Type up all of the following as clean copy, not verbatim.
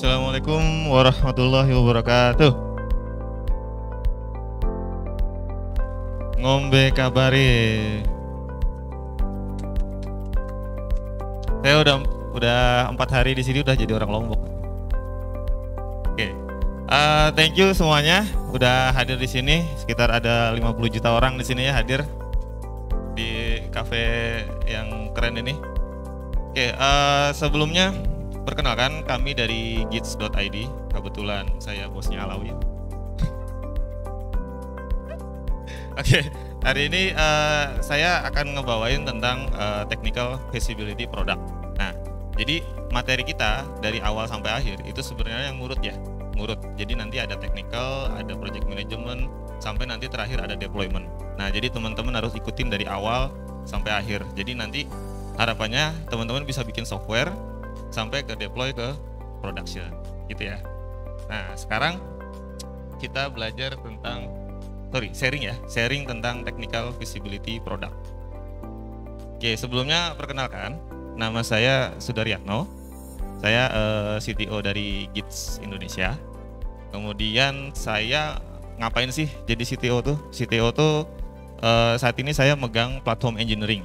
Assalamualaikum warahmatullahi wabarakatuh. Ngombe kabari. Saya udah 4 hari di sini udah jadi orang Lombok. Oke. Thank you semuanya udah hadir di sini. Sekitar ada 50 juta orang di sini ya hadir di cafe yang keren ini. Oke, sebelumnya perkenalkan kami dari Gits.id. Kebetulan saya bosnya Alawi. Oke, hari ini saya akan ngebawain tentang technical feasibility product. Nah, jadi materi kita dari awal sampai akhir itu sebenarnya yang ngurut ya, ngurut. Jadi nanti ada technical, ada project management, sampai nanti terakhir ada deployment. Nah, jadi teman-teman harus ikutin dari awal sampai akhir. Jadi nanti harapannya teman-teman bisa bikin software sampai ke deploy ke production, gitu ya. Nah, sekarang kita belajar tentang sharing tentang technical feasibility product. Oke, sebelumnya perkenalkan, nama saya Sudaryatno. Saya CTO dari Gits Indonesia. Kemudian saya ngapain sih jadi CTO tuh? CTO tuh saat ini saya megang platform engineering.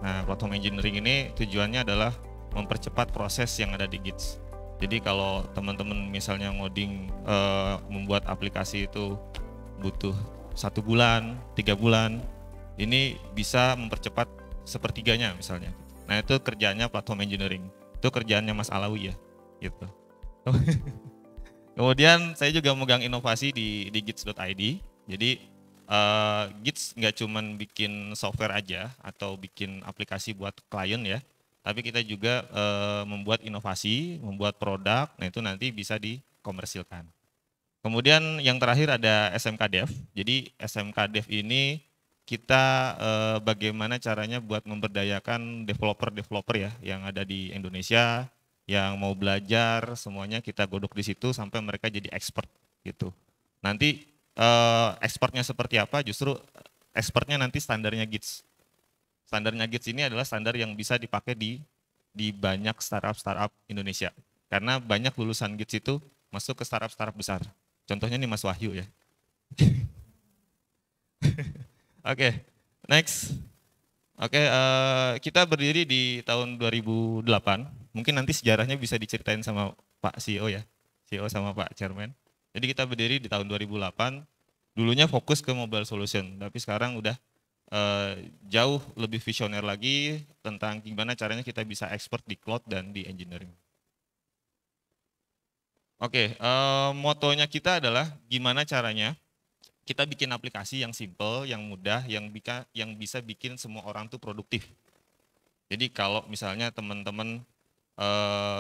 Nah, platform engineering ini tujuannya adalah mempercepat proses yang ada di Gits. Jadi kalau teman-teman misalnya ngoding membuat aplikasi itu butuh 1 bulan, 3 bulan, ini bisa mempercepat sepertiganya misalnya. Nah, itu kerjaannya platform engineering. Itu kerjaannya Mas Alawi ya, gitu. Kemudian saya juga megang inovasi di Gits.id. Jadi Gits nggak cuman bikin software aja atau bikin aplikasi buat klien ya, tapi kita juga membuat inovasi, membuat produk. Nah, itu nanti bisa dikomersilkan. Kemudian yang terakhir ada SMK Dev. Jadi SMK Dev ini kita bagaimana caranya buat memberdayakan developer-developer ya yang ada di Indonesia yang mau belajar, semuanya kita godok di situ sampai mereka jadi expert gitu. Nanti expertnya seperti apa? Justru expertnya nanti standarnya Gits. Standarnya Gits ini adalah standar yang bisa dipakai di banyak startup Indonesia. Karena banyak lulusan Gits itu masuk ke startup besar. Contohnya nih Mas Wahyu ya. Oke, next. Oke, kita berdiri di tahun 2008. Mungkin nanti sejarahnya bisa diceritain sama Pak CEO ya, CEO sama Pak Chairman. Jadi kita berdiri di tahun 2008. Dulunya fokus ke mobile solution, tapi sekarang udah jauh lebih visioner lagi tentang gimana caranya kita bisa expert di cloud dan di engineering. Oke, motonya kita adalah gimana caranya kita bikin aplikasi yang simple, yang mudah, yang bisa bikin semua orang tuh produktif. Jadi kalau misalnya teman-teman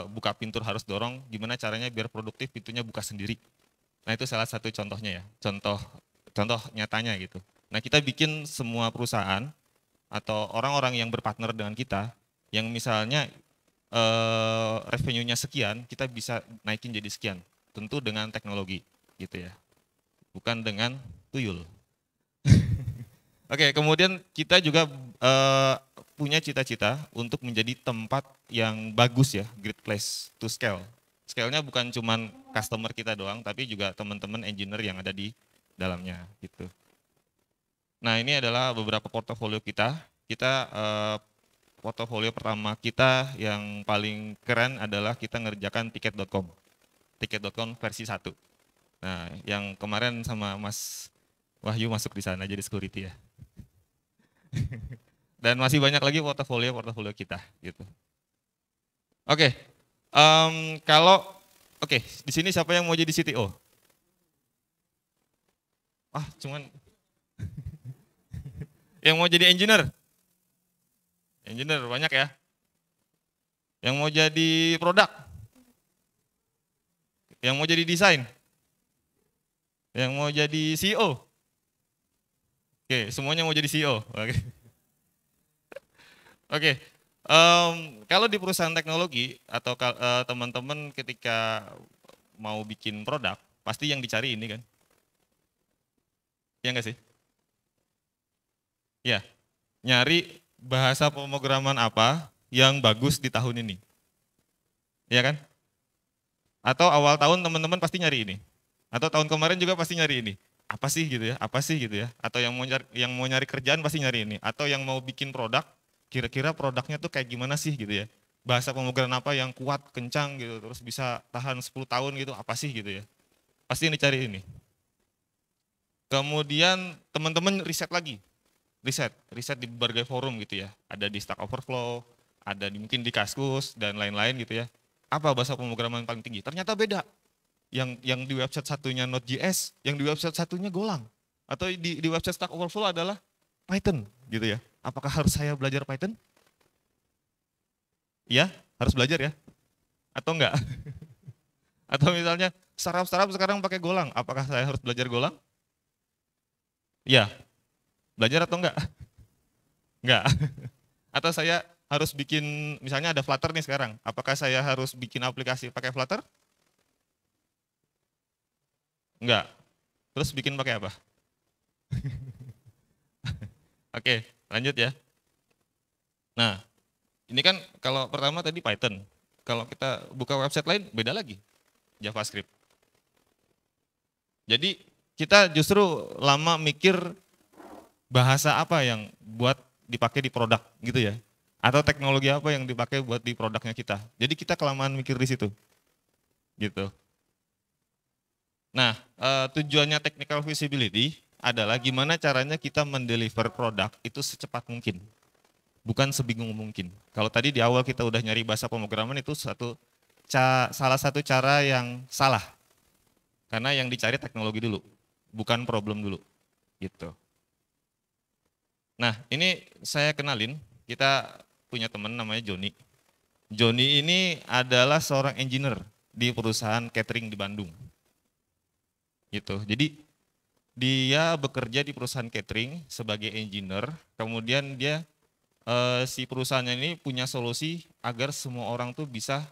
buka pintu harus dorong, gimana caranya biar produktif pintunya buka sendiri. Nah, itu salah satu contohnya ya, contoh nyatanya gitu. Nah, kita bikin semua perusahaan atau orang-orang yang berpartner dengan kita, yang misalnya revenue-nya sekian, kita bisa naikin jadi sekian. Tentu dengan teknologi gitu ya. Bukan dengan tuyul. Oke, kemudian kita juga punya cita-cita untuk menjadi tempat yang bagus ya, great place to scale. Scale-nya bukan cuman customer kita doang, tapi juga teman-teman engineer yang ada di dalamnya gitu. Nah, ini adalah beberapa portofolio kita. Portofolio pertama kita yang paling keren adalah kita ngerjakan tiket.com. Tiket.com versi 1. Nah, yang kemarin sama Mas Wahyu masuk di sana jadi security ya. Dan masih banyak lagi portofolio kita gitu. Oke. Di sini siapa yang mau jadi CTO? Cuman yang mau jadi engineer? Engineer banyak ya. Yang mau jadi produk? Yang mau jadi desain? Yang mau jadi CEO? Oke, semuanya mau jadi CEO. Oke. Kalau di perusahaan teknologi atau teman-teman ketika mau bikin produk, pasti yang dicari ini kan? Ya enggak sih? Ya, nyari bahasa pemrograman apa yang bagus di tahun ini. Iya kan? Atau awal tahun teman-teman pasti nyari ini. Atau tahun kemarin juga pasti nyari ini. Apa sih gitu ya? Apa sih gitu ya? Atau yang mau nyari kerjaan pasti nyari ini. Atau yang mau bikin produk, kira-kira produknya tuh kayak gimana sih gitu ya? Bahasa pemrograman apa yang kuat, kencang gitu, terus bisa tahan 10 tahun gitu, apa sih gitu ya? Pasti yang dicari ini. Kemudian teman-teman riset lagi, riset di berbagai forum gitu ya. Ada di Stack Overflow, ada mungkin di Kaskus dan lain-lain gitu ya. Apa bahasa pemrograman paling tinggi? Ternyata beda. Yang di website satunya Node.js, yang di website satunya Golang. Atau di website Stack Overflow adalah Python gitu ya. Apakah harus saya belajar Python? Iya, harus belajar ya? Atau enggak? Atau misalnya startup sekarang pakai Golang, apakah saya harus belajar Golang? Iya, belajar atau enggak? Enggak. Atau saya harus bikin, misalnya ada Flutter nih sekarang, apakah saya harus bikin aplikasi pakai Flutter? Enggak. Terus bikin pakai apa? Oke, lanjut ya. Nah, ini kan kalau pertama tadi Python. Kalau kita buka website lain, beda lagi, JavaScript. Jadi kita justru lama mikir bahasa apa yang buat dipakai di produk gitu ya. Atau teknologi apa yang dipakai buat di produknya kita. Jadi kita kelamaan mikir di situ. Gitu. Nah, tujuannya technical feasibility adalah gimana caranya kita mendeliver produk itu secepat mungkin. Bukan sebingung mungkin. Kalau tadi di awal kita udah nyari bahasa pemrograman itu salah satu cara yang salah. Karena yang dicari teknologi dulu, bukan problem dulu. Gitu. Nah, ini saya kenalin, kita punya teman namanya Joni. Joni ini adalah seorang engineer di perusahaan catering di Bandung. Gitu. Jadi dia bekerja di perusahaan catering sebagai engineer, kemudian dia si perusahaannya ini punya solusi agar semua orang tuh bisa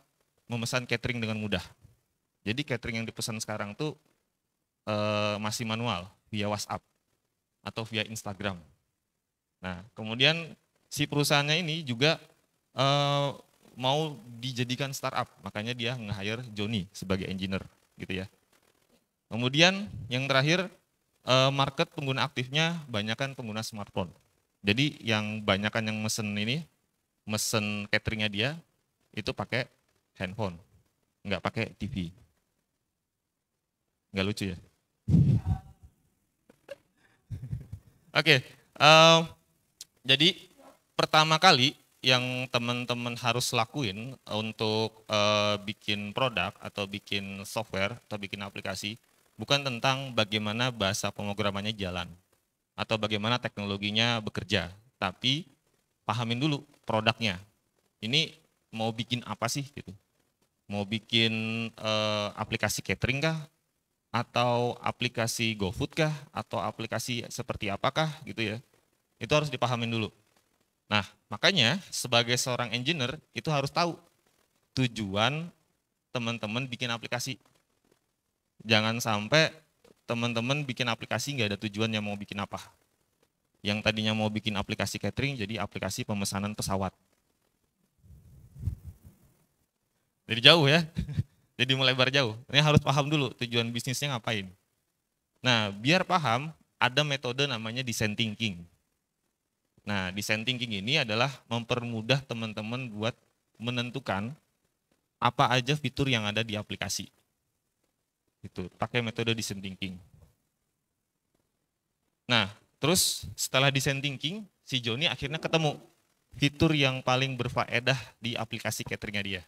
memesan catering dengan mudah. Jadi catering yang dipesan sekarang tuh masih manual via WhatsApp atau via Instagram. Nah, kemudian si perusahaannya ini juga mau dijadikan startup, makanya dia nge-hire Joni sebagai engineer gitu ya. Kemudian yang terakhir market pengguna aktifnya banyakkan pengguna smartphone. Jadi yang banyakkan yang mesen cateringnya dia itu pakai handphone, nggak pakai TV. Nggak lucu ya? Oke, jadi pertama kali yang teman-teman harus lakuin untuk bikin produk atau bikin software atau bikin aplikasi bukan tentang bagaimana bahasa pemrogramannya jalan atau bagaimana teknologinya bekerja, tapi pahamin dulu produknya. Ini mau bikin apa sih gitu? Mau bikin aplikasi catering kah? Atau aplikasi GoFood kah? Atau aplikasi seperti apakah gitu ya? Itu harus dipahamin dulu. Nah, makanya sebagai seorang engineer itu harus tahu tujuan teman-teman bikin aplikasi. Jangan sampai teman-teman bikin aplikasi nggak ada tujuan yang mau bikin apa. Yang tadinya mau bikin aplikasi catering jadi aplikasi pemesanan pesawat. Jadi jauh ya, jadi melebar jauh. Ini harus paham dulu tujuan bisnisnya ngapain. Nah, biar paham ada metode namanya design thinking. Nah, design thinking ini adalah mempermudah teman-teman buat menentukan apa aja fitur yang ada di aplikasi. Itu pakai metode design thinking. Nah, terus setelah design thinking, si Joni akhirnya ketemu fitur yang paling berfaedah di aplikasi cateringnya dia.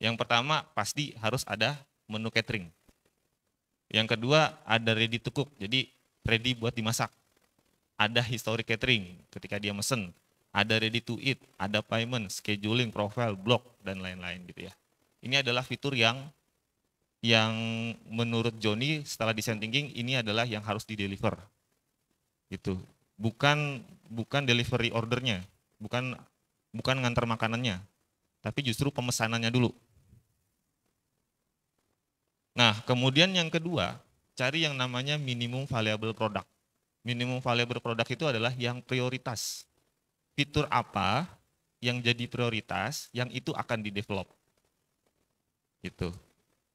Yang pertama pasti harus ada menu catering. Yang kedua ada ready to cook, jadi ready buat dimasak. Ada history catering ketika dia mesen. Ada ready to eat, ada payment, scheduling, profile, blog, dan lain-lain gitu ya. Ini adalah fitur yang menurut Joni setelah design thinking ini adalah yang harus di-deliver. Gitu. Bukan delivery ordernya, bukan ngantar makanannya, tapi justru pemesanannya dulu. Nah, kemudian yang kedua, cari yang namanya minimum valuable product. Minimum valuable product itu adalah yang prioritas. Fitur apa yang jadi prioritas, yang itu akan di-develop. Gitu.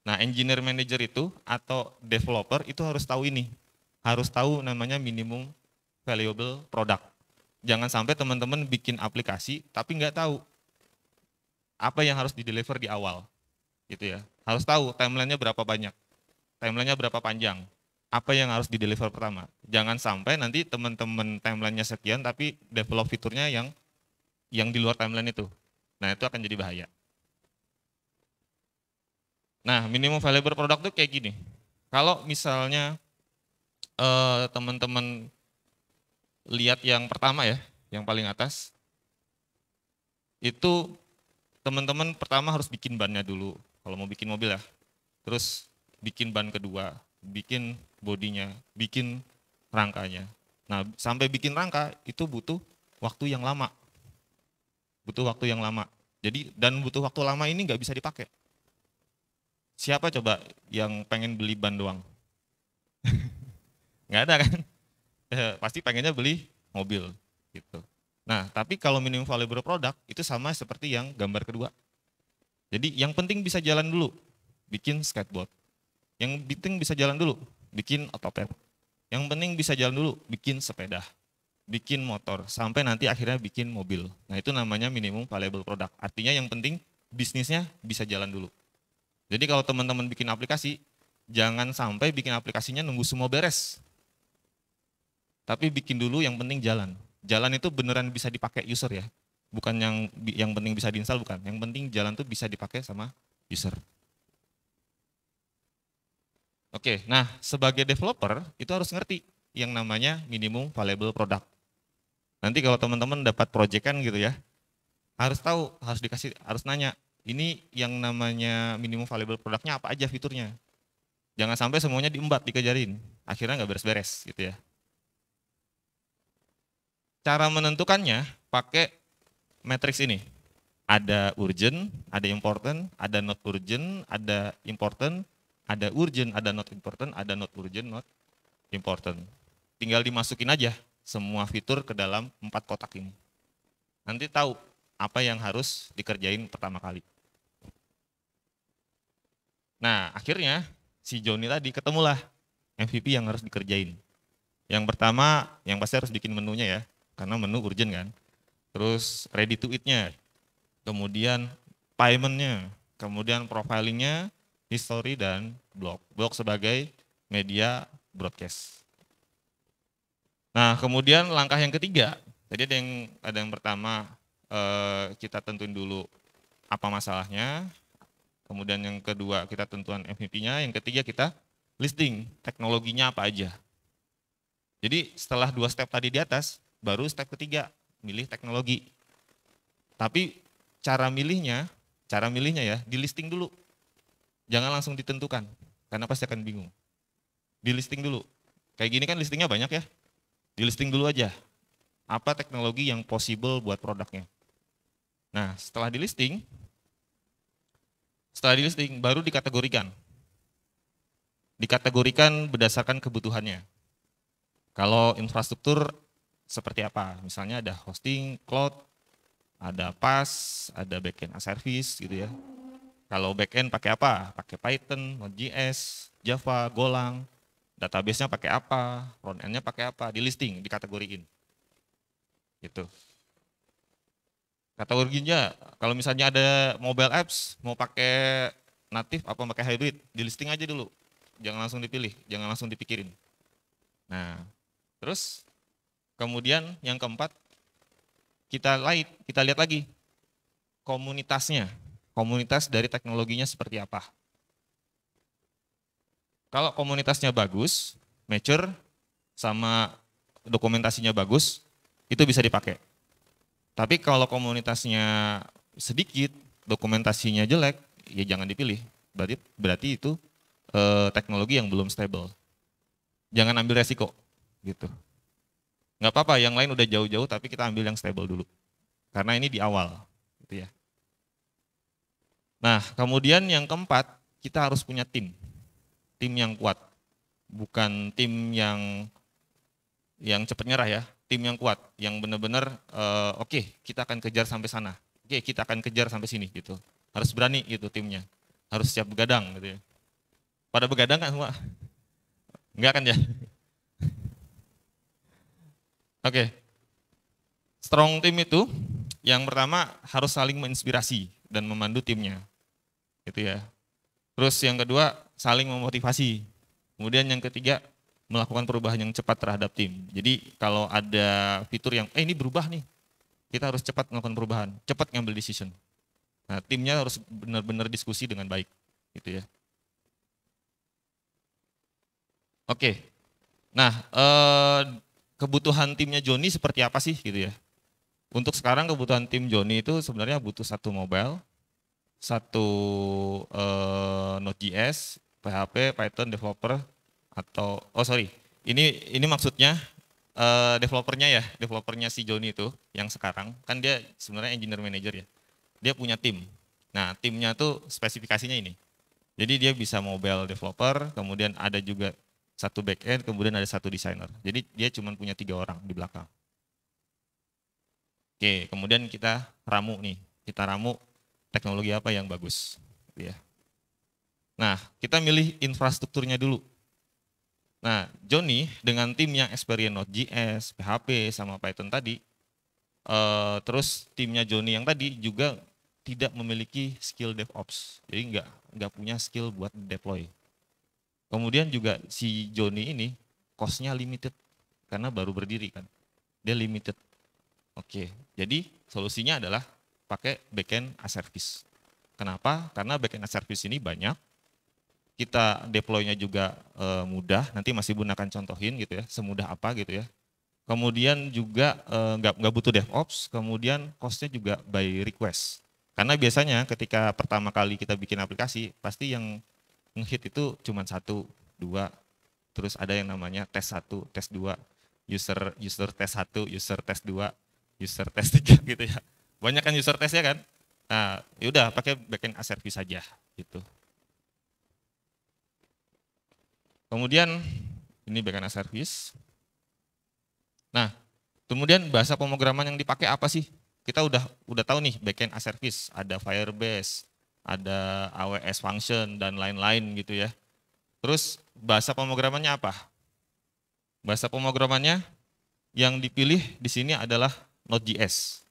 Nah, engineer manager itu atau developer itu harus tahu ini. Harus tahu namanya minimum valuable product. Jangan sampai teman-teman bikin aplikasi tapi nggak tahu apa yang harus di-deliver di awal. Gitu ya. Harus tahu timeline-nya berapa banyak, timeline-nya berapa panjang, apa yang harus di-deliver pertama. Jangan sampai nanti teman-teman timeline-nya sekian tapi develop fiturnya yang di luar timeline itu. Nah, itu akan jadi bahaya. Nah, minimum valuable product itu kayak gini. Kalau misalnya teman-teman lihat yang pertama ya, yang paling atas, itu teman-teman pertama harus bikin bannya dulu, kalau mau bikin mobil ya. Terus bikin ban kedua, bikin bodinya, bikin rangkanya. Nah, sampai bikin rangka itu butuh waktu yang lama. Butuh waktu yang lama. Jadi, dan butuh waktu lama ini nggak bisa dipakai. Siapa coba yang pengen beli ban doang? Nggak ada kan? Pasti pengennya beli mobil gitu. Nah, tapi kalau minimum valuable product itu sama seperti yang gambar kedua. Jadi yang penting bisa jalan dulu, bikin skateboard. Yang penting bisa jalan dulu, bikin otopet. Yang penting bisa jalan dulu, bikin sepeda, bikin motor, sampai nanti akhirnya bikin mobil. Nah, itu namanya minimum valuable product. Artinya yang penting bisnisnya bisa jalan dulu. Jadi kalau teman-teman bikin aplikasi, jangan sampai bikin aplikasinya nunggu semua beres. Tapi bikin dulu yang penting jalan. Jalan itu beneran bisa dipakai user ya. Bukan yang penting bisa diinstal, bukan. Yang penting jalan tuh bisa dipakai sama user. Oke, nah sebagai developer itu harus ngerti yang namanya minimum valuable product. Nanti kalau teman-teman dapat proyekan gitu ya, harus tahu, harus nanya, ini yang namanya minimum valuable productnya apa aja fiturnya. Jangan sampai semuanya diembat, dikejarin. Akhirnya nggak beres-beres gitu ya. Cara menentukannya pakai matriks ini. Ada urgent, ada important, ada not urgent, ada important, ada urgent, ada not important, ada not urgent, not important. Tinggal dimasukin aja semua fitur ke dalam 4 kotak ini. Nanti tahu apa yang harus dikerjain pertama kali. Nah, akhirnya si Joni tadi ketemulah MVP yang harus dikerjain. Yang pertama, yang pasti harus bikin menunya ya, karena menu urgent kan. Terus ready to eat-nya, kemudian payment-nya, kemudian profilingnya, history, dan blog. Blog sebagai media broadcast. Nah, kemudian langkah yang ketiga, tadi ada yang pertama kita tentuin dulu apa masalahnya, kemudian yang kedua kita tentuan MVP-nya, yang ketiga kita listing teknologinya apa aja. Jadi setelah 2 step tadi di atas, baru step ketiga, milih teknologi. Tapi cara milihnya ya di listing dulu. Jangan langsung ditentukan, karena pasti akan bingung. Di listing dulu. Kayak gini kan listingnya banyak ya. Di listing dulu aja. Apa teknologi yang possible buat produknya. Nah, setelah di listing baru dikategorikan. Dikategorikan berdasarkan kebutuhannya. Kalau infrastruktur seperti apa? Misalnya ada hosting, cloud, ada PaaS, ada backend as service gitu ya. Kalau backend pakai apa? Pakai Python, Node.js, Java, Golang. Database-nya pakai apa? Front-end-nya pakai apa? Di listing, dikategoriin. Gitu. Kategorinya, kalau misalnya ada mobile apps, mau pakai native apa pakai hybrid, di listing aja dulu. Jangan langsung dipilih, jangan langsung dipikirin. Nah, terus kemudian yang keempat, kita lihat lagi komunitasnya. Komunitas dari teknologinya seperti apa. Kalau komunitasnya bagus, mature, sama dokumentasinya bagus, itu bisa dipakai. Tapi kalau komunitasnya sedikit, dokumentasinya jelek, ya jangan dipilih. Berarti itu teknologi yang belum stable. Jangan ambil resiko, gitu. Nggak apa-apa, yang lain udah jauh-jauh, tapi kita ambil yang stable dulu. Karena ini di awal, gitu ya. Nah, kemudian yang keempat, kita harus punya tim. Tim yang kuat. Bukan tim yang cepat nyerah ya. Tim yang kuat, yang benar-benar oke, kita akan kejar sampai sana. Oke, kita akan kejar sampai sini gitu. Harus berani gitu timnya. Harus siap begadang gitu ya. Pada begadang kan semua? Enggak kan ya? Oke, strong team itu yang pertama harus saling menginspirasi dan memandu timnya, gitu ya. Terus yang kedua saling memotivasi. Kemudian yang ketiga melakukan perubahan yang cepat terhadap tim. Jadi kalau ada fitur yang ini berubah nih, kita harus cepat melakukan perubahan, cepat ngambil decision. Nah, timnya harus benar-benar diskusi dengan baik, gitu ya. Oke. Nah, kebutuhan timnya Joni seperti apa sih gitu ya? Untuk sekarang kebutuhan tim Joni itu sebenarnya butuh satu mobile, satu Node.js, PHP, Python developer atau sorry, ini maksudnya developernya ya, developernya si Joni itu yang sekarang kan dia sebenarnya engineer manager ya, dia punya tim. Nah timnya tuh spesifikasinya ini, jadi dia bisa mobile developer, kemudian ada juga satu backend, kemudian ada satu designer. Jadi dia cuma punya 3 orang di belakang. Oke, kemudian kita ramu nih, kita ramu teknologi apa yang bagus, ya. Nah, kita milih infrastrukturnya dulu. Nah, Joni dengan tim yang experience Node.js, PHP, sama Python tadi, terus timnya Joni yang tadi juga tidak memiliki skill DevOps, jadi nggak punya skill buat deploy. Kemudian juga si Joni ini cost-nya limited karena baru berdiri kan, dia limited. Oke, jadi solusinya adalah pakai backend as service. Kenapa? Karena backend as service ini banyak, kita deploy-nya juga mudah, nanti Mas Ibu akan contohin gitu ya, semudah apa gitu ya. Kemudian juga nggak butuh DevOps, kemudian cost-nya juga by request. Karena biasanya ketika pertama kali kita bikin aplikasi, pasti yang ngehit itu cuma 1, 2, terus ada yang namanya tes 1, tes 2, user tes 1, user tes 2, user tes 3 gitu ya. Banyak kan user testnya kan? Nah, yaudah pakai backend as service saja gitu. Kemudian ini backend as service. Nah, kemudian bahasa pemrograman yang dipakai apa sih? Kita udah tahu nih backend as service, ada Firebase, ada AWS function dan lain-lain gitu ya. Terus bahasa pemrogramannya apa? Bahasa pemrogramannya yang dipilih di sini adalah Node.js.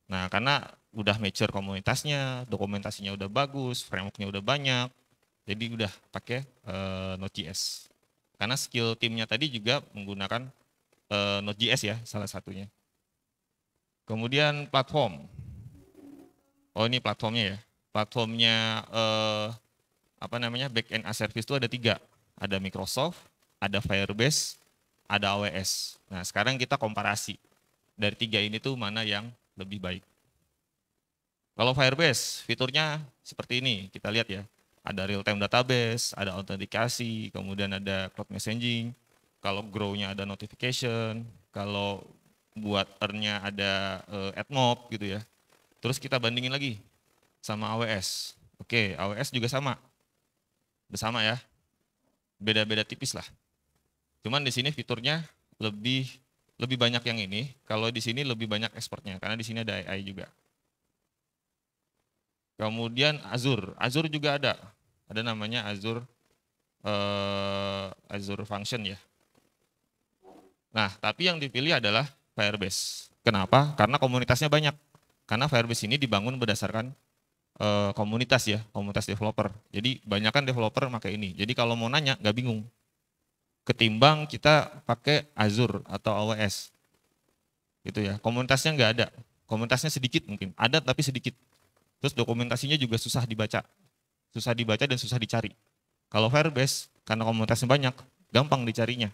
Nah, karena udah mature komunitasnya, dokumentasinya udah bagus, frameworknya udah banyak, jadi udah pakai Node.js. Karena skill timnya tadi juga menggunakan Node.js ya, salah satunya. Kemudian platform. Oh ini platformnya ya. Platformnya apa namanya backend as service itu ada 3. Ada Microsoft, ada Firebase, ada AWS. Nah sekarang kita komparasi dari 3 ini tuh mana yang lebih baik. Kalau Firebase fiturnya seperti ini, kita lihat ya. Ada real time database, ada autentikasi, kemudian ada cloud messaging. Kalau grow-nya ada notification, kalau buat earn-nya ada AdMob gitu ya. Terus kita bandingin lagi sama AWS. Oke, AWS juga sama. Bersama ya. Beda-beda tipis lah. Cuman di sini fiturnya lebih banyak yang ini. Kalau di sini lebih banyak expertnya karena di sini ada AI juga. Kemudian Azure juga ada. Ada namanya Azure Function ya. Nah, tapi yang dipilih adalah Firebase. Kenapa? Karena komunitasnya banyak. Karena Firebase ini dibangun berdasarkan komunitas ya, komunitas developer. Jadi banyakkan developer pakai ini. Jadi kalau mau nanya nggak bingung. Ketimbang kita pakai Azure atau AWS. Gitu ya. Komunitasnya nggak ada. Komunitasnya sedikit mungkin. Ada tapi sedikit. Terus dokumentasinya juga susah dibaca. Susah dibaca dan susah dicari. Kalau Firebase karena komunitasnya banyak, gampang dicarinya.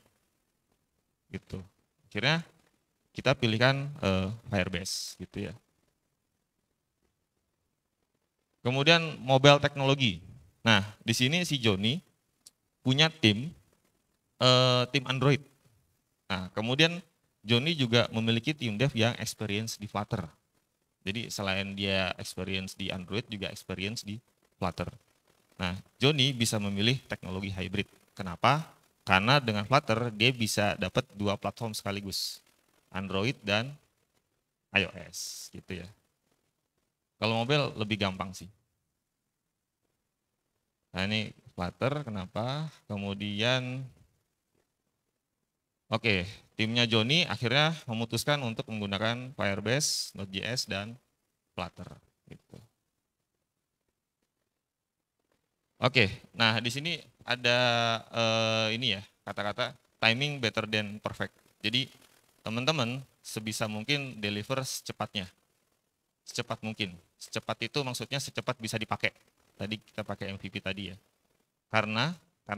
Gitu. Akhirnya kita pilihkan Firebase gitu ya. Kemudian mobile teknologi. Nah, di sini si Joni punya tim Android. Nah, kemudian Joni juga memiliki tim dev yang experience di Flutter. Jadi selain dia experience di Android, juga experience di Flutter. Nah, Joni bisa memilih teknologi hybrid. Kenapa? Karena dengan Flutter dia bisa dapat 2 platform sekaligus, Android dan iOS gitu ya. Kalau mobile lebih gampang sih. Nah ini Flutter, kenapa? Kemudian, oke, timnya Joni akhirnya memutuskan untuk menggunakan Firebase, Node.js, dan Flutter. Gitu. Oke, nah di sini ada ini ya, kata-kata timing better than perfect. Jadi teman-teman sebisa mungkin deliver secepatnya, secepat mungkin. Secepat itu maksudnya secepat bisa dipakai. Tadi kita pakai MVP tadi ya. Karena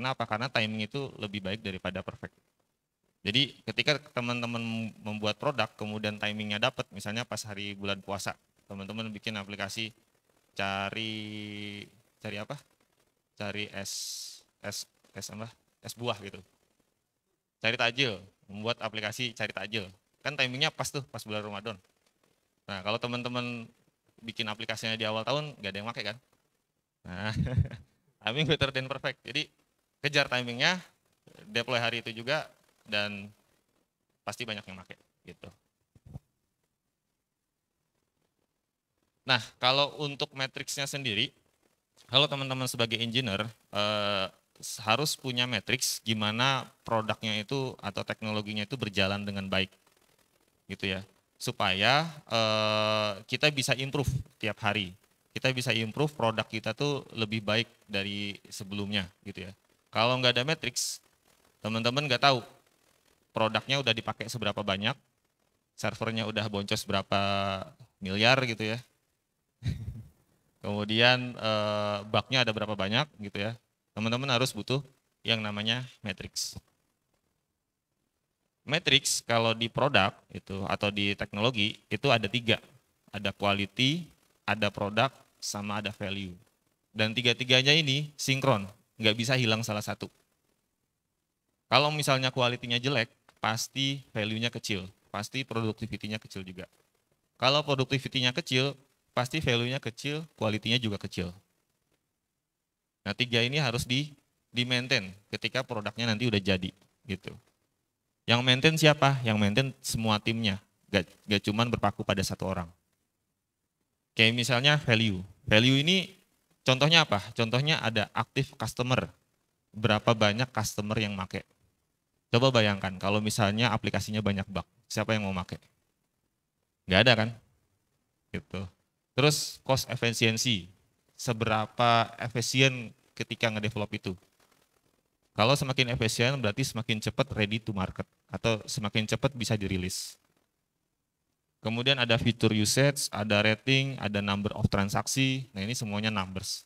apa? Karena timing itu lebih baik daripada perfect. Jadi ketika teman-teman membuat produk kemudian timingnya dapat, misalnya pas hari bulan puasa, teman-teman bikin aplikasi cari apa? Cari es buah gitu. Cari takjil, membuat aplikasi cari takjil. Kan timingnya pas tuh, pas bulan Ramadan. Nah, kalau teman-teman bikin aplikasinya di awal tahun, nggak ada yang pakai kan? Nah, timing better than perfect. Jadi kejar timingnya, deploy hari itu juga, dan pasti banyak yang pakai gitu. Nah, kalau untuk matriksnya sendiri, kalau teman-teman sebagai engineer harus punya matriks gimana produknya itu atau teknologinya itu berjalan dengan baik, gitu ya, supaya kita bisa improve tiap hari, kita bisa improve produk kita tuh lebih baik dari sebelumnya, gitu ya. Kalau nggak ada matriks, teman-teman nggak tahu produknya udah dipakai seberapa banyak, servernya udah boncos berapa miliar gitu ya. Kemudian bug-nya ada berapa banyak gitu ya. Teman-teman harus butuh yang namanya matrix. Matrix kalau di produk itu atau di teknologi itu ada 3. Ada quality, ada produk, sama ada value. Dan 3-tiganya ini sinkron, nggak bisa hilang salah satu. Kalau misalnya quality-nya jelek, pasti value-nya kecil, pasti productivity-nya kecil juga. Kalau productivity-nya kecil, pasti value-nya kecil, quality-nya juga kecil. Nah, 3 ini harus di-maintain ketika produknya nanti udah jadi gitu. Yang maintain siapa? Yang maintain semua timnya, gak cuman berpaku pada satu orang. Kayak misalnya value. Value ini contohnya apa? Contohnya ada active customer. Berapa banyak customer yang make? Coba bayangkan kalau misalnya aplikasinya banyak bug, siapa yang mau make? Gak ada kan? Gitu. Terus cost efficiency, seberapa efisien ketika ngedevelop itu. Kalau semakin efisien berarti semakin cepat ready to market atau semakin cepat bisa dirilis. Kemudian ada fitur usage, ada rating, ada number of transaksi. Nah, ini semuanya numbers.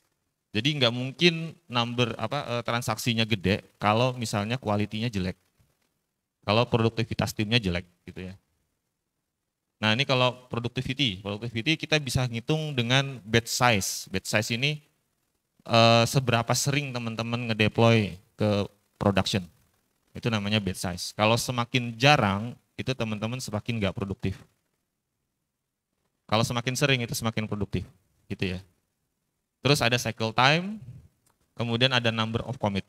Jadi nggak mungkin transaksinya gede kalau misalnya kualitinya jelek. Kalau produktivitas timnya jelek gitu ya. Nah, ini kalau productivity kita bisa ngitung dengan batch size. Batch size ini seberapa sering teman-teman ngedeploy ke production. Itu namanya batch size. Kalau semakin jarang, itu teman-teman semakin nggak produktif. Kalau semakin sering, itu semakin produktif. Gitu ya. Terus ada cycle time, kemudian ada number of commit.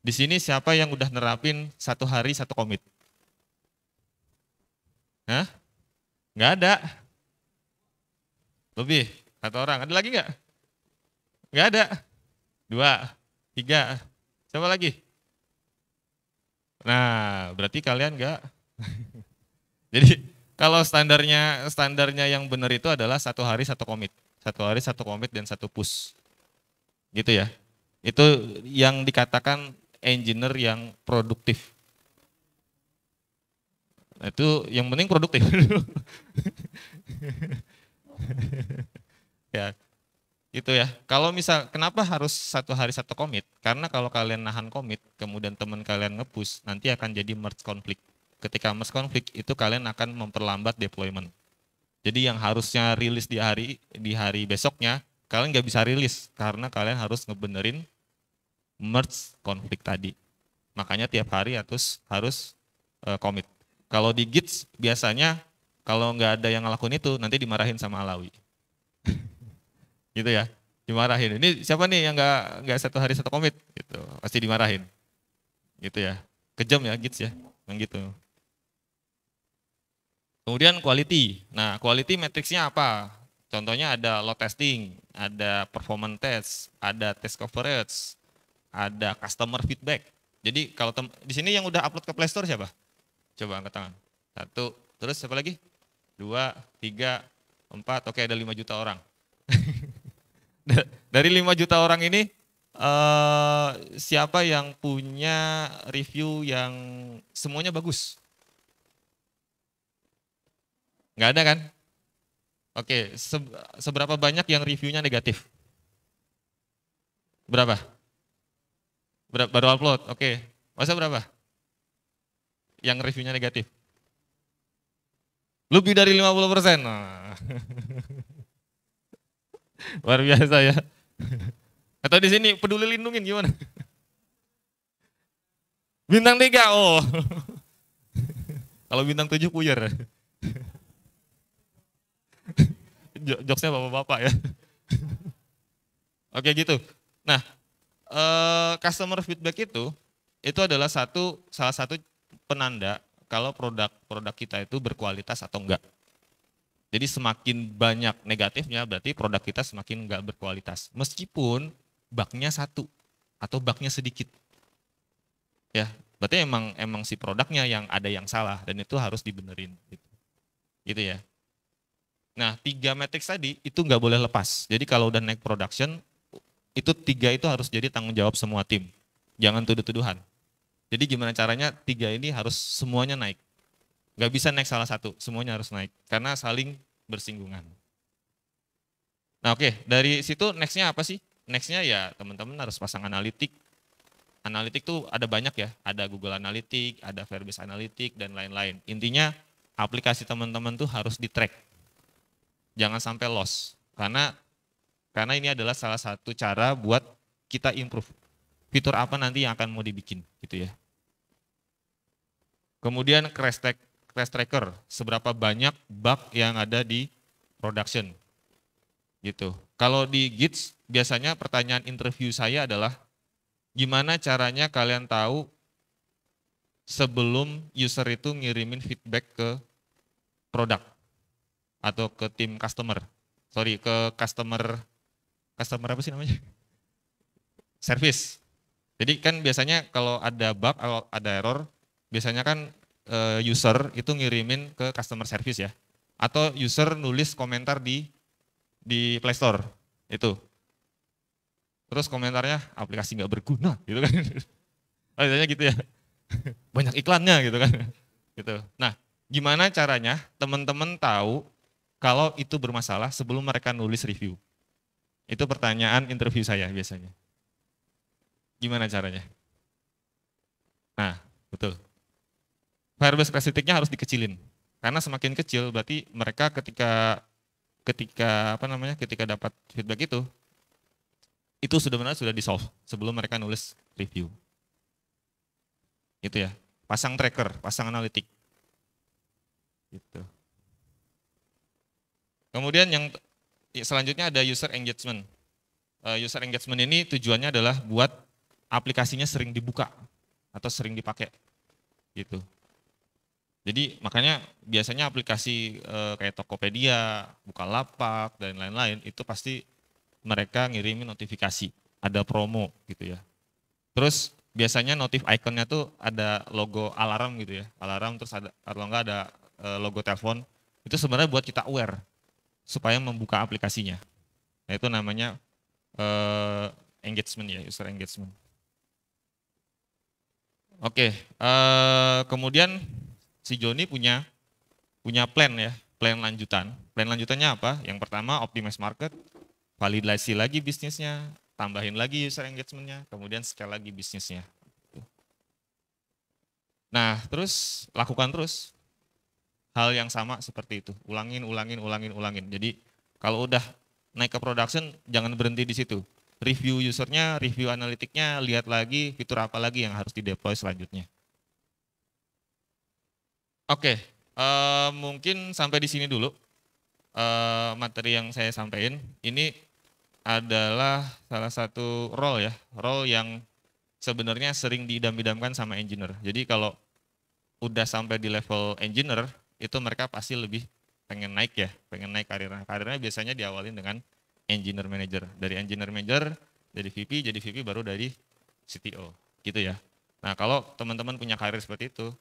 Di sini siapa yang udah nerapin 1 hari 1 commit? Hah? Nggak ada. Lebih, 1 orang. Ada lagi nggak? Nggak ada. 2, 3. Siapa lagi? Nah, berarti kalian nggak. Jadi kalau standarnya yang benar itu adalah 1 hari 1 commit. 1 hari 1 commit dan 1 push. Gitu ya. Itu yang dikatakan engineer yang produktif. Nah, itu yang penting produktif. Ya, itu ya. Kalau misal kenapa harus 1 hari 1 commit? Karena kalau kalian nahan commit, kemudian teman kalian nge-push, nanti akan jadi merge conflict. Ketika merge conflict itu kalian akan memperlambat deployment. Jadi yang harusnya rilis di hari besoknya, kalian nggak bisa rilis karena kalian harus ngebenerin merge conflict tadi. Makanya tiap hari harus commit. Kalau di Git biasanya kalau nggak ada yang ngelakuin itu nanti dimarahin sama Alawi. Gitu ya, dimarahin. Ini siapa nih yang nggak 1 hari 1 commit? Gitu, pasti dimarahin. Gitu ya, kejam ya Git ya, yang gitu. Kemudian quality. Nah, quality matriksnya apa? Contohnya ada load testing, ada performance test, ada test coverage, ada customer feedback. Jadi kalau di sini yang udah upload ke Play Store siapa? Coba angkat tangan. 1, terus siapa lagi? 2, 3, 4, oke ada 5 juta orang. Dari 5 juta orang ini, siapa yang punya review yang semuanya bagus? Nggak ada kan? Oke, seberapa banyak yang reviewnya negatif? Berapa? Baru upload, oke. Masa berapa? Yang reviewnya negatif? Lebih dari 50%. Nah. Luar biasa ya. Atau di sini peduli lindungin gimana? Bintang 3, oh. Kalau bintang 7 puyer. Jokesnya bapak-bapak ya. Oke gitu. Nah, customer feedback itu adalah salah satu penanda kalau produk kita itu berkualitas atau enggak. Jadi semakin banyak negatifnya berarti produk kita semakin enggak berkualitas. Meskipun bugnya 1 atau bugnya sedikit. Ya, berarti emang si produknya yang ada yang salah dan itu harus dibenerin gitu ya. Nah, 3 matriks tadi itu nggak boleh lepas. Jadi kalau udah naik production, itu 3 itu harus jadi tanggung jawab semua tim. Jangan tuduh-tuduhan. Jadi gimana caranya 3 ini harus semuanya naik. Nggak bisa naik salah satu, semuanya harus naik. Karena saling bersinggungan. Nah oke, dari situ nextnya apa sih? Nextnya ya teman-teman harus pasang analitik. Analitik tuh ada banyak ya, ada Google Analytics, ada Firebase Analytics, dan lain-lain. Intinya aplikasi teman-teman tuh harus di-track. Jangan sampai loss, karena ini adalah salah satu cara buat kita improve. Fitur apa nanti yang akan mau dibikin gitu ya. Kemudian crash tracker, seberapa banyak bug yang ada di production. Gitu. Kalau di Gits biasanya pertanyaan interview saya adalah gimana caranya kalian tahu sebelum user itu ngirimin feedback ke produk atau ke tim customer. Sorry, ke customer apa sih namanya? Service. Jadi kan biasanya kalau ada bug atau ada error, biasanya kan user itu ngirimin ke customer service ya. Atau user nulis komentar di Play Store itu. Terus komentarnya aplikasi nggak berguna gitu kan. Biasanya gitu ya. Banyak iklannya gitu kan. Gitu. Nah, gimana caranya teman-teman tahu kalau itu bermasalah sebelum mereka nulis review? Itu pertanyaan interview saya biasanya. Gimana caranya? Nah, betul. Firebase Classic-nya harus dikecilin. Karena semakin kecil berarti mereka ketika dapat feedback itu sebenarnya sudah di-solve sebelum mereka nulis review. Itu ya. Pasang tracker, pasang analitik. Gitu. Kemudian yang selanjutnya ada user engagement. User engagement ini tujuannya adalah buat aplikasinya sering dibuka atau sering dipakai. Gitu. Jadi makanya biasanya aplikasi kayak Tokopedia, Bukalapak, dan lain-lain itu pasti mereka ngirimin notifikasi, ada promo gitu ya. Terus biasanya notif ikonnya tuh ada logo alarm gitu ya, alarm terus ada atau enggak ada logo telepon. Itu sebenarnya buat kita aware supaya membuka aplikasinya. Nah itu namanya engagement ya, user engagement. Oke, kemudian si Joni punya plan ya, plan lanjutan. Plan lanjutannya apa? Yang pertama optimize market, validasi lagi bisnisnya, tambahin lagi user engagementnya, kemudian scale lagi bisnisnya. Nah terus lakukan terus hal yang sama seperti itu, ulangin. Jadi kalau udah naik ke production jangan berhenti di situ. Review usernya, review analitiknya, lihat lagi fitur apa lagi yang harus di-deploy selanjutnya. Oke, mungkin sampai di sini dulu materi yang saya sampaikan. Ini adalah salah satu role yang sebenarnya sering diidam-idamkan sama engineer. Jadi kalau udah sampai di level engineer, itu mereka pasti lebih pengen naik karirnya. Karirnya biasanya diawalin dengan engineer manager. Dari engineer manager, jadi VP baru dari CTO, gitu ya. Nah, kalau teman-teman punya karir seperti itu,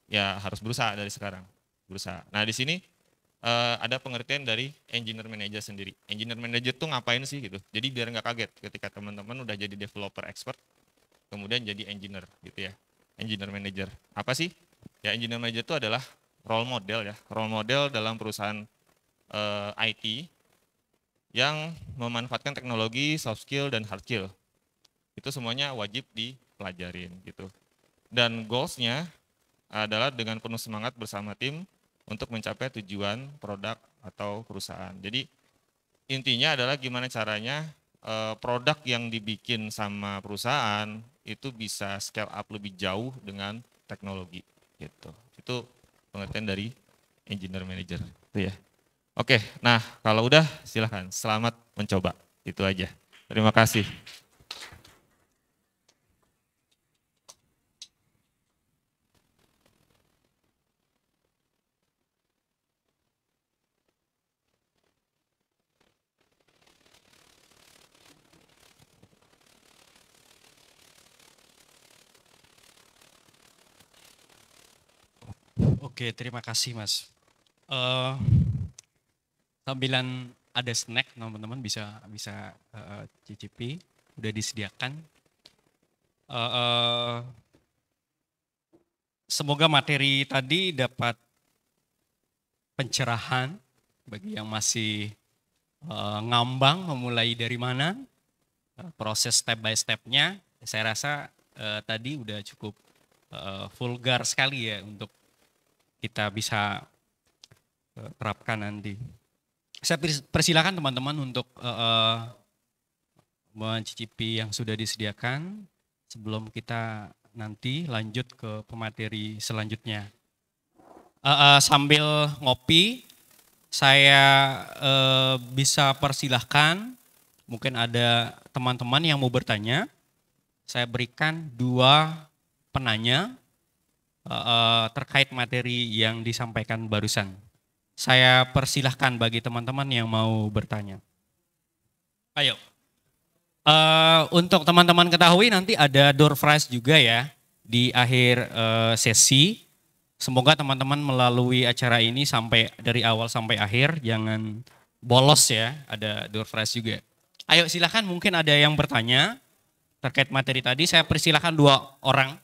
ya harus berusaha dari sekarang, berusaha. Nah, di sini ada pengertian dari engineer manager sendiri. Engineer manager tuh ngapain sih gitu? Jadi biar nggak kaget ketika teman-teman udah jadi developer expert, kemudian jadi engineer gitu ya. Engineer manager. Apa sih? Ya engineer manager itu adalah role model ya. Role model dalam perusahaan IT yang memanfaatkan teknologi, soft skill, dan hard skill. Itu semuanya wajib dipelajarin gitu. Dan goals-nya adalah dengan penuh semangat bersama tim untuk mencapai tujuan produk atau perusahaan. Jadi intinya adalah gimana caranya produk yang dibikin sama perusahaan itu bisa scale up lebih jauh dengan teknologi gitu. Itu pengertian dari engineer manager itu ya. Oke, nah kalau udah silahkan selamat mencoba. Itu aja. Terima kasih. Oke, terima kasih Mas. Sambilan ada snack, teman-teman bisa bisa cicipi, udah disediakan. Semoga materi tadi dapat pencerahan bagi yang masih ngambang memulai dari mana, proses step by stepnya. Saya rasa tadi udah cukup vulgar sekali ya untuk kita bisa terapkan nanti. Saya persilakan teman-teman untuk mencicipi yang sudah disediakan sebelum kita nanti lanjut ke pemateri selanjutnya. Sambil ngopi, saya bisa persilahkan, mungkin ada teman-teman yang mau bertanya. Saya berikan 2 penanya terkait materi yang disampaikan barusan. Saya persilahkan bagi teman-teman yang mau bertanya. Ayo. Untuk teman-teman ketahui nanti ada door prize juga ya di akhir sesi. Semoga teman-teman melalui acara ini sampai dari awal sampai akhir, jangan bolos ya, ada door prize juga. Ayo silahkan, mungkin ada yang bertanya terkait materi tadi. Saya persilahkan 2 orang.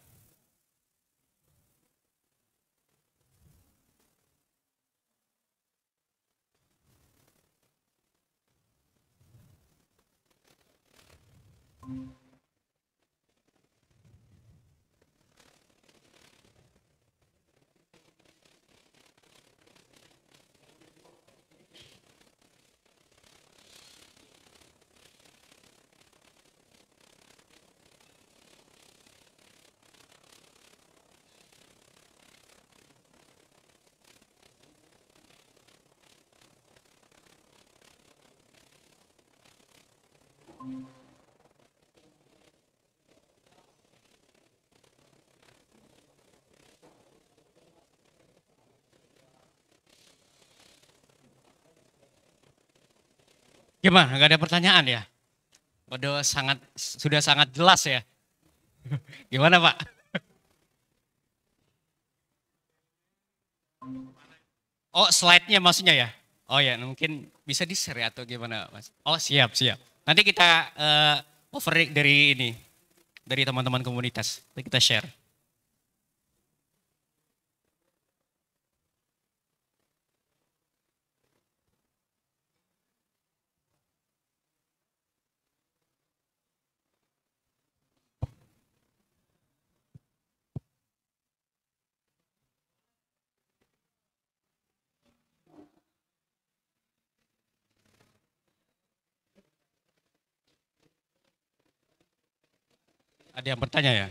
Gimana, nggak ada pertanyaan ya? Waduh, sudah sangat jelas ya. Gimana Pak? Oh, slide-nya maksudnya ya? Oh ya, mungkin bisa di-share atau gimana Mas? Oh siap, siap. Nanti kita over dari ini, dari teman-teman komunitas. Nanti kita share. Ada yang bertanya ya?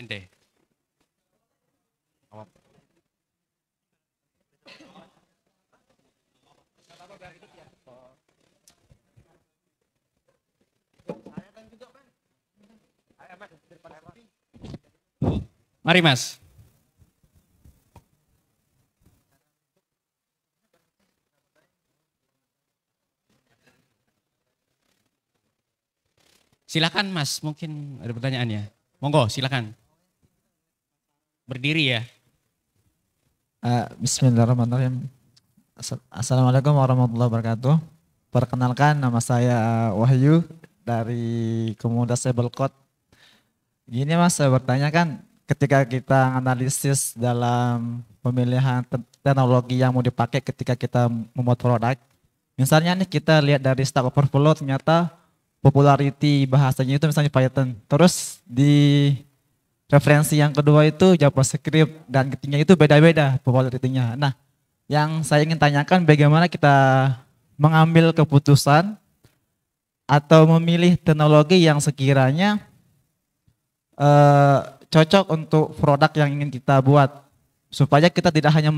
Ente. Mari Mas. Silakan Mas, mungkin ada pertanyaannya. Monggo, silakan. Berdiri ya. Bismillahirrahmanirrahim. Assalamualaikum warahmatullahi wabarakatuh. Perkenalkan, nama saya Wahyu dari komunitas Ablecode. Gini Mas, saya bertanya kan, ketika kita analisis dalam pemilihan teknologi yang mau dipakai ketika kita membuat produk, misalnya nih kita lihat dari Stack Overflow, ternyata popularity bahasanya itu misalnya Python. Terus di referensi yang kedua itu JavaScript, dan ketiga itu beda-beda popularity-nya. Nah, yang saya ingin tanyakan, bagaimana kita mengambil keputusan atau memilih teknologi yang sekiranya cocok untuk produk yang ingin kita buat, supaya kita tidak hanya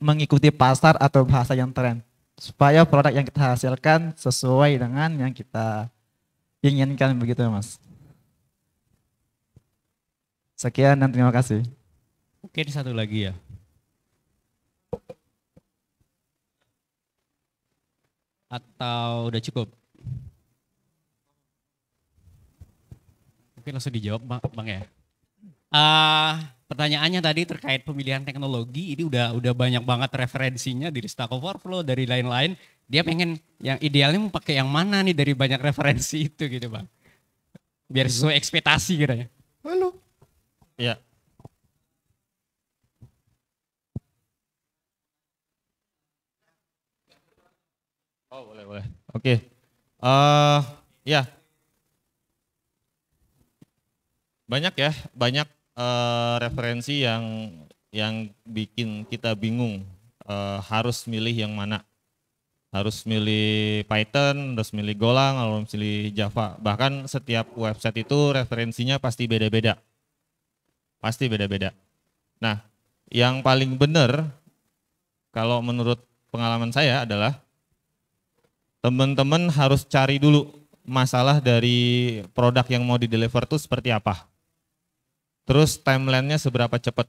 mengikuti pasar atau bahasa yang tren, supaya produk yang kita hasilkan sesuai dengan yang kita inginkan, begitu Mas. Sekian dan terima kasih. Mungkin satu lagi ya. Atau udah cukup? Mungkin langsung dijawab Bang ya. Pertanyaannya tadi terkait pemilihan teknologi, ini udah banyak banget referensinya dari Stack Overflow, dari lain-lain. Dia pengen yang idealnya mau pakai yang mana nih dari banyak referensi itu gitu Bang. Biar sesuai ekspektasi kiranya. Halo. Ya. Oh, boleh. Oke. Ya. Banyak referensi yang bikin kita bingung, harus milih yang mana. Harus milih Python, harus milih Golang, harus milih Java. Bahkan setiap website itu referensinya pasti beda-beda. Nah, yang paling benar kalau menurut pengalaman saya adalah teman-teman harus cari dulu masalah dari produk yang mau di-deliver itu seperti apa. Terus timeline-nya seberapa cepat.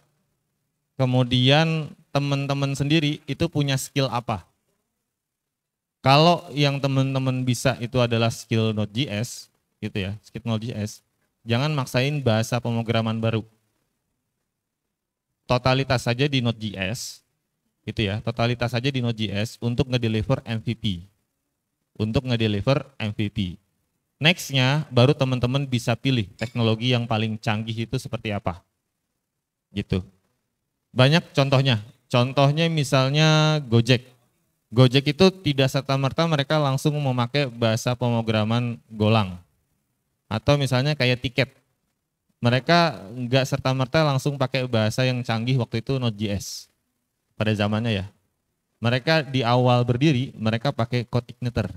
Kemudian teman-teman sendiri itu punya skill apa. Kalau yang teman-teman bisa itu adalah skill Node.js, gitu ya, skill Node.js, jangan maksain bahasa pemrograman baru. Totalitas saja di Node.js, gitu ya, totalitas saja di Node.js untuk ngedeliver MVP. Next-nya baru teman-teman bisa pilih teknologi yang paling canggih itu seperti apa. Gitu. Banyak contohnya. Contohnya misalnya Gojek. Gojek itu tidak serta-merta mereka langsung memakai bahasa pemrograman Golang. Atau misalnya kayak tiket. Mereka enggak serta-merta langsung pakai bahasa yang canggih waktu itu Node.js. Pada zamannya ya. Mereka di awal berdiri mereka pakai code igniter.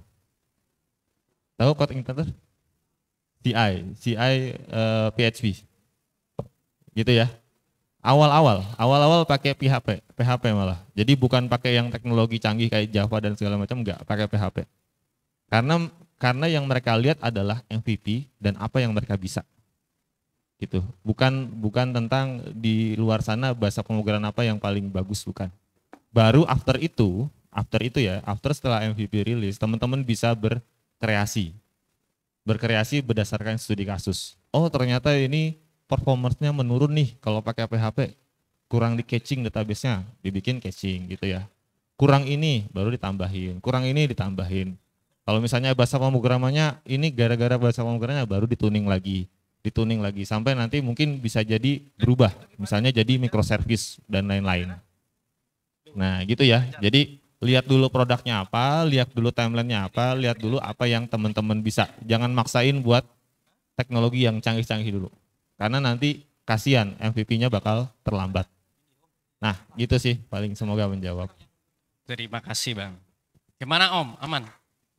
Tahu code igniter? CI PHP. Gitu ya. Awal-awal pakai PHP malah. Jadi bukan pakai yang teknologi canggih kayak Java dan segala macam, enggak, pakai PHP. Karena yang mereka lihat adalah MVP dan apa yang mereka bisa. Gitu. Bukan tentang di luar sana bahasa pemrograman apa yang paling bagus, bukan. Baru after setelah MVP rilis, teman-teman bisa berkreasi berdasarkan studi kasus. Oh, ternyata ini performance-nya menurun nih kalau pakai PHP. Kurang di caching database-nya, dibikin caching gitu ya. Kurang ini baru ditambahin, kurang ini ditambahin. Kalau misalnya bahasa pemrogramannya ini gara-gara bahasa pemrogramannya baru dituning lagi sampai nanti mungkin bisa jadi berubah. Misalnya jadi microservice dan lain-lain. Nah, gitu ya. Jadi lihat dulu produknya apa, lihat dulu timelinenya apa, lihat dulu apa yang teman-teman bisa. Jangan maksain buat teknologi yang canggih-canggih dulu. Karena nanti kasihan MVP-nya bakal terlambat. Nah, gitu sih paling, semoga menjawab. Terima kasih Bang. Gimana Om? Aman?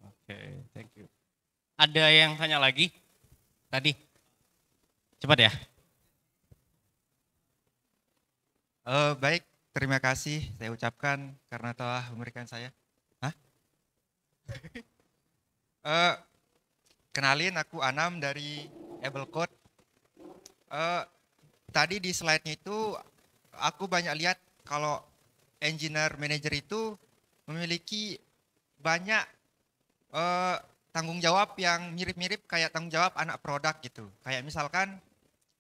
Oke, thank you. Ada yang tanya lagi? Tadi? Cepat ya. Baik, terima kasih saya ucapkan karena telah memberikan saya. Kenalin, aku Anam dari Ablecode. Tadi di slide-nya itu aku banyak lihat kalau engineer manager itu memiliki banyak tanggung jawab yang mirip-mirip kayak tanggung jawab anak produk gitu. Kayak misalkan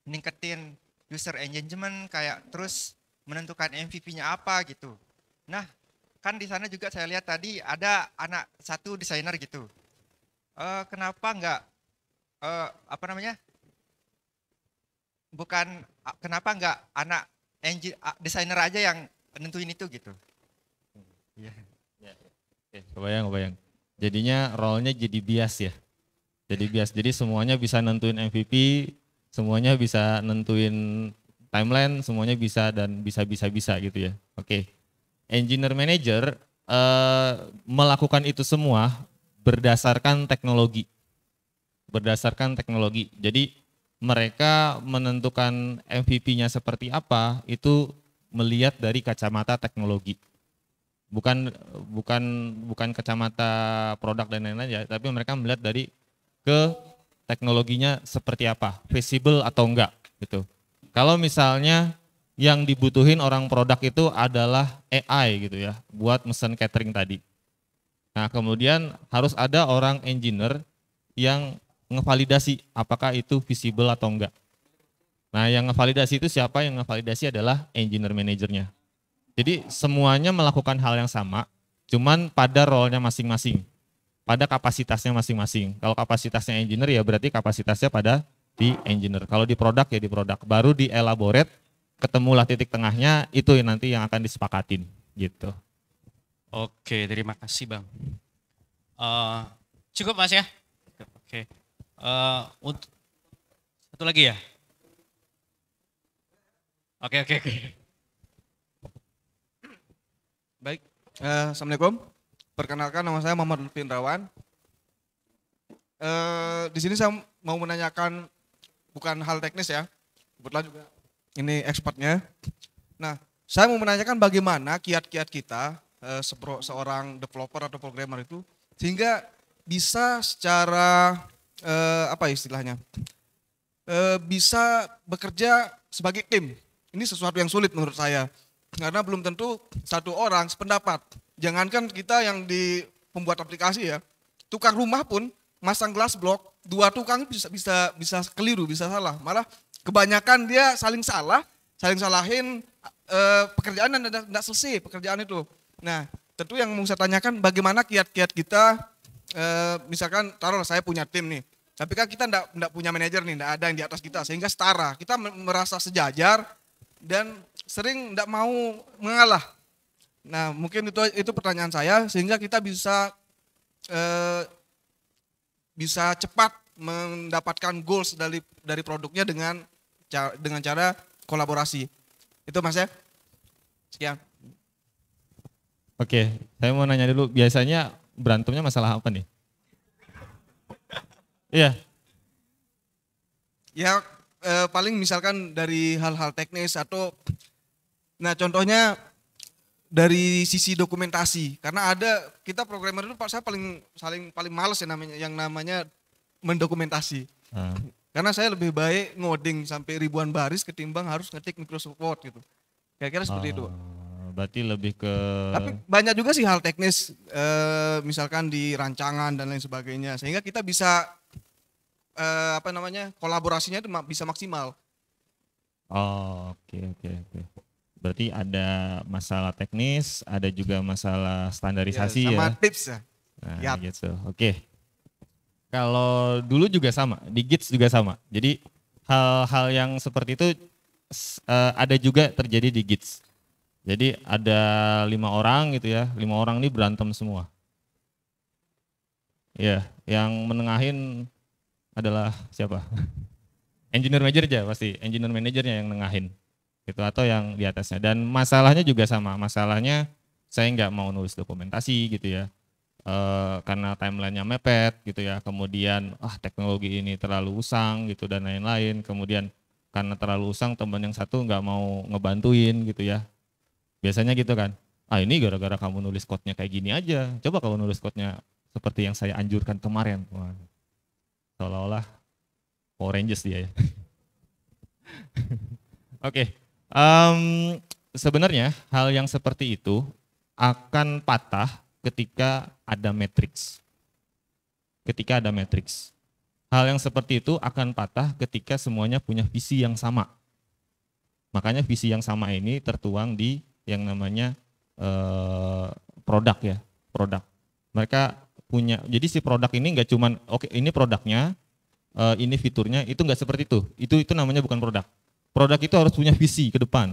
ningketin user engagement, kayak terus menentukan MVP-nya apa gitu. Nah, kan di sana juga saya lihat tadi ada anak satu desainer gitu. Kenapa nggak apa namanya? Kenapa nggak anak desainer aja yang nentuin itu gitu? Iya. Kebayang. Jadinya role-nya jadi bias ya. Jadi bias. Jadi semuanya bisa nentuin MVP, semuanya bisa nentuin timeline, semuanya bisa dan bisa gitu ya. Oke. Engineer manager melakukan itu semua berdasarkan teknologi. Jadi mereka menentukan MVP-nya seperti apa itu melihat dari kacamata teknologi. Bukan kacamata produk dan lain-lain ya, tapi mereka melihat dari ke teknologinya seperti apa, visible atau enggak gitu. Kalau misalnya yang dibutuhin orang produk itu adalah AI gitu ya, buat mesen catering tadi. Nah, kemudian harus ada orang engineer yang ngevalidasi apakah itu visible atau enggak. Nah, yang ngevalidasi itu siapa? Yang ngevalidasi adalah engineer manajernya. Jadi semuanya melakukan hal yang sama, cuman pada role-nya masing-masing, pada kapasitasnya masing-masing. Kalau kapasitasnya engineer ya berarti kapasitasnya pada di engineer. Kalau di produk ya di produk. Baru di elaborate, ketemulah titik tengahnya, itu nanti yang akan disepakatin gitu. Oke, terima kasih Bang. Cukup Mas ya? Oke. Untuk satu lagi ya? Oke. Baik, Assalamualaikum. Perkenalkan nama saya Muhammad Lutfi Indrawan. Di sini saya mau menanyakan bukan hal teknis ya, kebetulan juga ini expertnya. Nah, saya mau menanyakan bagaimana kiat-kiat kita seorang developer atau programmer itu sehingga bisa secara apa istilahnya bisa bekerja sebagai tim. Ini sesuatu yang sulit menurut saya. Karena belum tentu satu orang sependapat. Jangankan kita yang di pembuat aplikasi ya, tukang rumah pun masang glass block, dua tukang bisa keliru, bisa salah. Malah kebanyakan dia saling salahin pekerjaan dan tidak selesai pekerjaan itu. Nah, tentu yang mau saya tanyakan bagaimana kiat-kiat kita, misalkan taruhlah saya punya tim nih, tapi kan kita tidak punya manajer nih, tidak ada yang di atas kita, sehingga setara, kita merasa sejajar dan sering tidak mau mengalah. Nah, mungkin itu pertanyaan saya, sehingga kita bisa cepat mendapatkan goals dari produknya dengan cara kolaborasi. Itu Mas ya. Sekian. Oke, saya mau nanya dulu, biasanya berantemnya masalah apa nih? Iya. Ya paling misalkan dari hal-hal teknis atau, nah contohnya dari sisi dokumentasi. Karena kita programmer itu saya paling males ya namanya mendokumentasi. Karena saya lebih baik ngoding sampai ribuan baris ketimbang harus ngetik Microsoft Word gitu. Kira-kira seperti itu. Berarti lebih ke... Tapi banyak juga sih hal teknis, misalkan di rancangan dan lain sebagainya. Sehingga kita bisa kolaborasinya itu bisa maksimal. Oke. Berarti ada masalah teknis, ada juga masalah standarisasi ya. Sama tips ya. Nah, gitu. Oke. Kalau dulu juga sama, di Gits juga sama. Jadi hal-hal yang seperti itu ada juga terjadi di Gits. Jadi ada 5 orang gitu ya, 5 orang ini berantem semua. Ya, yang menengahin adalah siapa? Engineer manager aja pasti, engineer manajernya yang nengahin gitu atau yang di atasnya. Dan masalahnya juga sama, masalahnya saya nggak mau nulis dokumentasi gitu ya, karena timelinenya mepet gitu ya. Kemudian teknologi ini terlalu usang gitu dan lain-lain. Kemudian karena terlalu usang teman yang satu nggak mau ngebantuin gitu ya. Biasanya gitu kan, ini gara-gara kamu nulis code-nya kayak gini aja, coba kamu nulis code-nya seperti yang saya anjurkan kemarin. Seolah-olah Power Rangers dia ya. Oke, sebenarnya hal yang seperti itu akan patah ketika ada matriks. ketika ada matriks. Hal yang seperti itu akan patah ketika semuanya punya visi yang sama. Makanya visi yang sama ini tertuang di yang namanya produk ya, produk. Mereka punya, jadi si produk ini nggak cuman oke ini produknya, ini fiturnya, itu nggak seperti itu. Itu namanya bukan produk. Produk itu harus punya visi ke depan.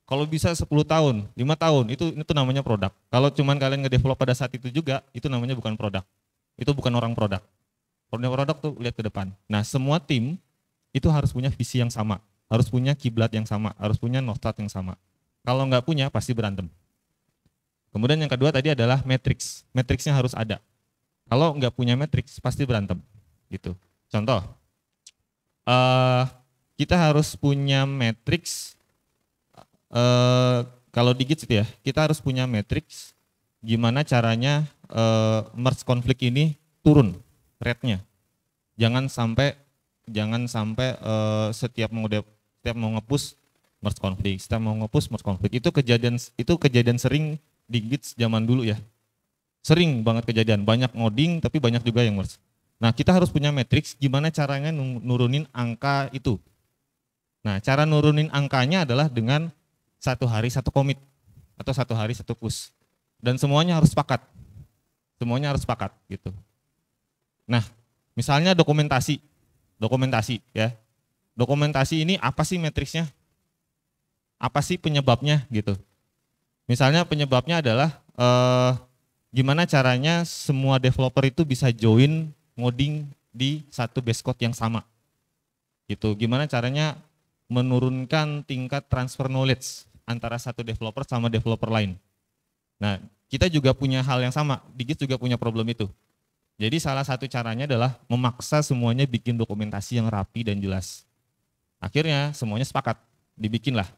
Kalau bisa 10 tahun, 5 tahun, itu namanya produk. Kalau cuman kalian ngedevelop pada saat itu juga, itu namanya bukan produk. Itu bukan orang produk. Produk tuh lihat ke depan. Nah, semua tim itu harus punya visi yang sama, harus punya kiblat yang sama, harus punya north star yang sama. Kalau nggak punya, pasti berantem. Kemudian yang kedua tadi adalah matriks. Matriksnya harus ada. Kalau nggak punya matriks, pasti berantem. Gitu. Contoh, kita harus punya matriks, kalau di Git itu ya, kita harus punya matriks gimana caranya merge konflik ini turun rate-nya. Jangan sampai setiap mau nge-push merge konflik, setiap mau nge-push merge konflik. Itu kejadian sering di Git zaman dulu ya. Sering banget kejadian, banyak ngoding tapi banyak juga yang merge. Nah, kita harus punya matriks gimana caranya nurunin angka itu. Nah, cara nurunin angkanya adalah dengan 1 hari 1 commit atau 1 hari 1 push. Dan semuanya harus sepakat. Semuanya harus sepakat gitu. Nah, misalnya dokumentasi ya. Dokumentasi ini apa sih matriksnya? Apa sih penyebabnya gitu. Misalnya penyebabnya adalah gimana caranya semua developer itu bisa join ngoding di satu base code yang sama. Gitu. Gimana caranya menurunkan tingkat transfer knowledge antara satu developer sama developer lain. Nah, kita juga punya hal yang sama, di Git juga punya problem itu. Jadi salah satu caranya adalah memaksa semuanya bikin dokumentasi yang rapi dan jelas. Akhirnya semuanya sepakat, dibikinlah.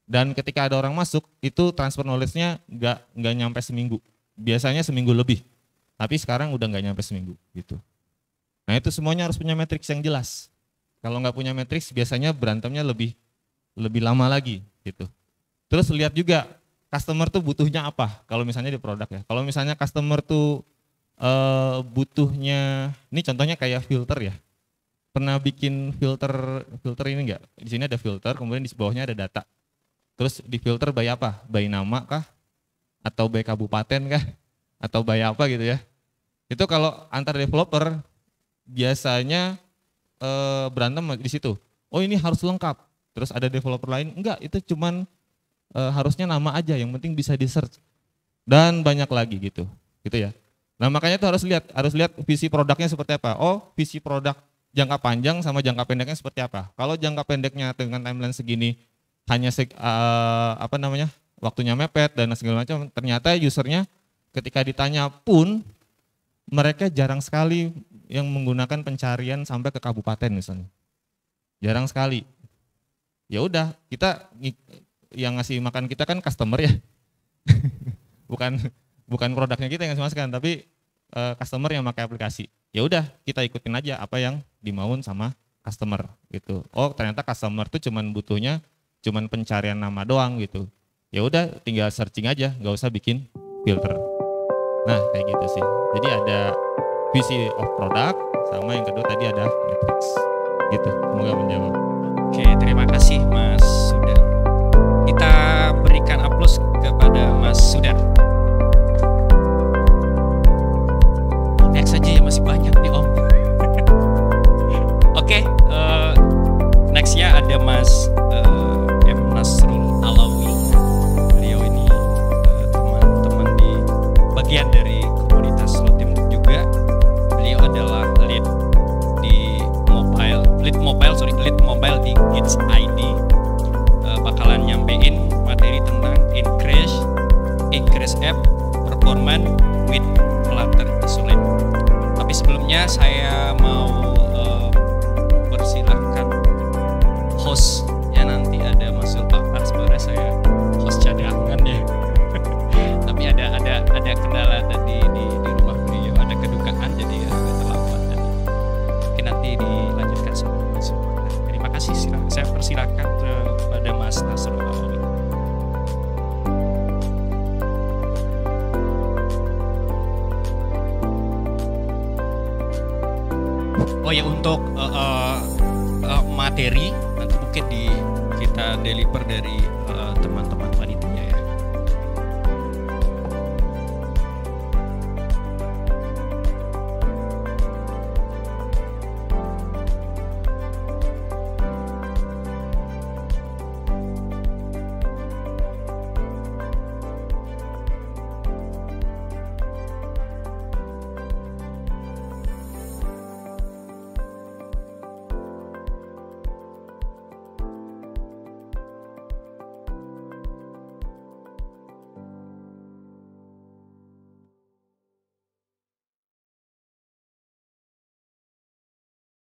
Dan ketika ada orang masuk, itu transfer knowledge-nya nggak nyampe seminggu. Biasanya seminggu lebih, tapi sekarang udah nggak nyampe seminggu gitu. Nah, itu semuanya harus punya matriks yang jelas. Kalau nggak punya matriks biasanya berantemnya lebih lama lagi gitu. Terus lihat juga customer tuh butuhnya apa. Kalau misalnya di produk ya. Kalau misalnya customer tuh butuhnya, ini contohnya kayak filter ya. Pernah bikin filter ini enggak? Di sini ada filter, kemudian di bawahnya ada data. Terus di filter by apa? By nama kah? Atau by kabupaten kah? Atau by apa gitu ya. Itu kalau antar developer biasanya berantem di situ. Oh, ini harus lengkap. Terus ada developer lain, enggak, itu cuman harusnya nama aja, yang penting bisa di search. Dan banyak lagi gitu ya. Nah, makanya tuh harus lihat visi produknya seperti apa. Oh, visi produk jangka panjang sama jangka pendeknya seperti apa. Kalau jangka pendeknya dengan timeline segini hanya waktunya mepet dan segala macam, ternyata usernya ketika ditanya pun mereka jarang sekali yang menggunakan pencarian sampai ke kabupaten misalnya. Jarang sekali. Ya udah, kita yang ngasih makan kita kan customer ya. bukan produknya kita yang ngasih makan, tapi customer yang pakai aplikasi. Ya udah, kita ikutin aja apa yang dimauin sama customer gitu. Oh, ternyata customer tuh butuhnya pencarian nama doang gitu. Ya udah, tinggal searching aja, nggak usah bikin filter. Nah, kayak gitu sih. Jadi ada visi of product, sama yang kedua tadi ada matrix. Gitu, semoga menjawab. Oke, terima kasih Mas Sudar. Kita berikan aplaus kepada Mas Sudar. Next saja ya, masih banyak nih Om. Oke, nextnya ada Mas M. Nasrul Alawi. Beliau ini teman-teman di bagian dari komunitas Slotim juga. Beliau adalah lead mobile di Gits ID. Bakalan nyampein materi tentang increase app performance with Flutter Isolate. Tapi sebelumnya saya mau persilahkan hostnya, nanti ada Mas Zulfakar. Sebenarnya saya host cadangan ya. Tapi ada kendala tadi di rumah beliau, ada kedukaan jadi agak terlambat tadi. Mungkin nanti dilanjutkan sama Mas Zulfakar. Terima kasih, saya persilakan kepada Mas Nasrul Alawi. Oh ya, untuk materi nanti mungkin kita deliver dari